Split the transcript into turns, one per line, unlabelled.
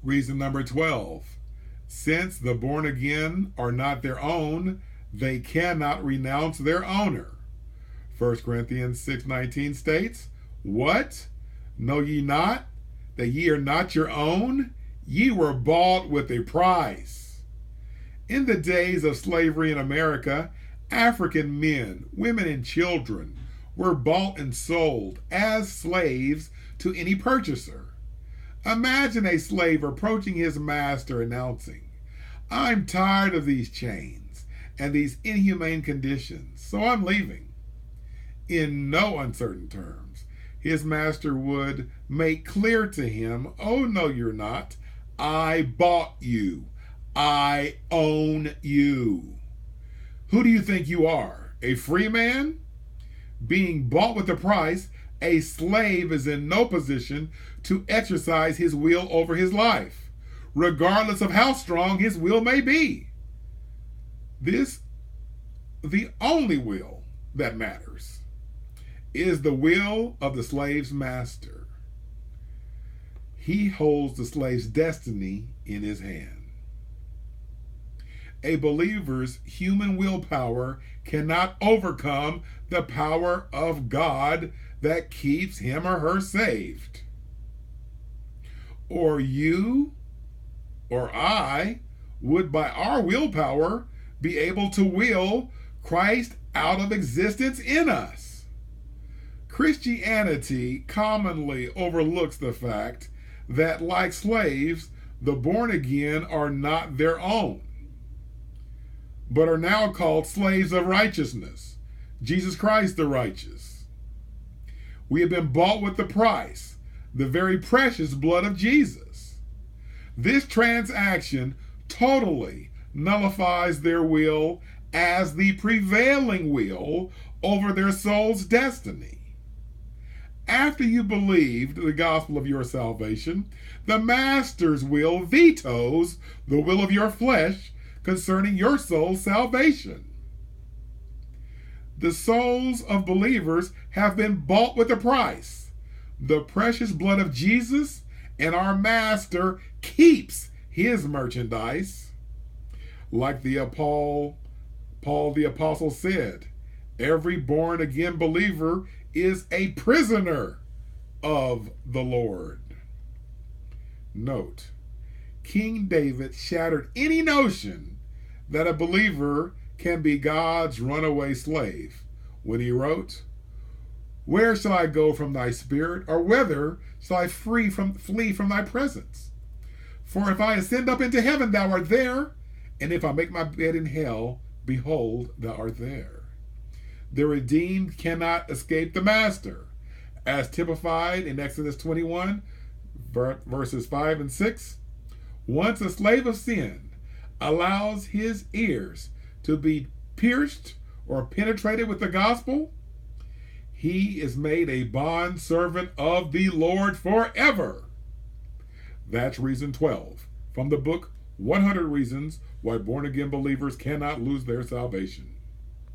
Reason number 12. Since the born again are not their own, they cannot renounce their owner. 1 Corinthians 6:19 states, "What? Know ye not that ye are not your own? Ye were bought with a price." In the days of slavery in America, African men, women, and children were bought and sold as slaves to any purchaser. Imagine a slave approaching his master announcing, "I'm tired of these chains and these inhumane conditions, so I'm leaving." In no uncertain terms, his master would make clear to him, "Oh, no, you're not. I bought you. I own you. Who do you think you are? A free man?" Being bought with a price, a slave is in no position to exercise his will over his life, regardless of how strong his will may be. The only will that matters is the will of the slave's master. He holds the slave's destiny in his hand. A believer's human willpower cannot overcome the power of God that keeps him or her saved. Or you or I would, by our willpower, be able to will Christ out of existence in us. Christianity commonly overlooks the fact that, like slaves, the born again are not their own, but are now called slaves of righteousness, Jesus Christ the righteous. We have been bought with the price, the very precious blood of Jesus. This transaction totally nullifies their will as the prevailing will over their soul's destiny. After you believed the gospel of your salvation, the master's will vetoes the will of your flesh concerning your soul's salvation. The souls of believers have been bought with a price, the precious blood of Jesus, and our master keeps his merchandise. Like Paul the Apostle said, every born again believer is a prisoner of the Lord. Note, King David shattered any notion that a believer can be God's runaway slave when he wrote, "Where shall I go from thy spirit, or whither shall I flee from thy presence? For if I ascend up into heaven, thou art there, and if I make my bed in hell, behold, thou art there." The redeemed cannot escape the master, as typified in Exodus 21, verses 5 and 6. Once a slave of sin allows his ears to be pierced or penetrated with the gospel, he is made a bond servant of the Lord forever. That's reason 12 from the book 100 Reasons Why Born Again Believers Cannot Lose Their Salvation.